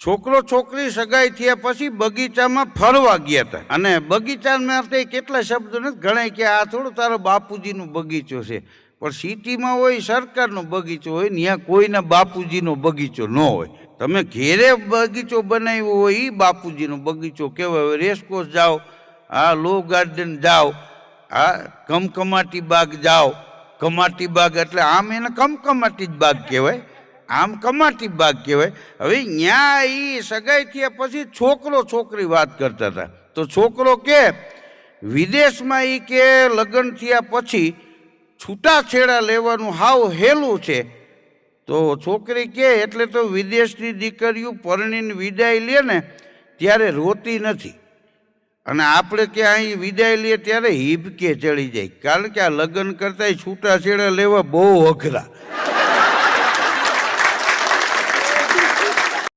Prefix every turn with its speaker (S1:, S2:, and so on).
S1: છોકરો છોકરી સગાઈ થયા પછી બગીચામાં ફરવા ગયા હતા અને બગીચામાં કેટલા શબ્દો નથી ઘણા કે આ થોડું તારો બાપુજીનો બગીચો છે, પણ સિટીમાં હોય સરકારનો બગીચો હોય, ત્યાં કોઈના બાપુજીનો બગીચો ન હોય. તમે ઘેરે બગીચો બનાવ્યો હોય એ બાપુજીનો બગીચો કહેવાય. રેસકોર્સ જાઓ, આ લો ગાર્ડન જાઓ, આ કમકમાટી બાગ જાઓ. કમાટી બાગ એટલે આમ એને કમકમાટી જ બાગ કહેવાય, આમ કમાટી બાગ કહેવાય. હવે ત્યાં એ સગાઈ થયા પછી છોકરો છોકરી વાત કરતા હતા. તો છોકરો કે વિદેશમાં એ કે લગ્ન થયા પછી છૂટાછેડા લેવાનું હાવ હેલું છે. તો છોકરી કે એટલે તો વિદેશની દીકરીઓ પરણીને વિદાય લે ને ત્યારે રોતી નથી, અને આપણે કે અહીં વિદાય લઈએ ત્યારે હિબકે ચડી જાય, કારણ કે આ લગ્ન કરતા છૂટાછેડા લેવા બહુ અઘરા.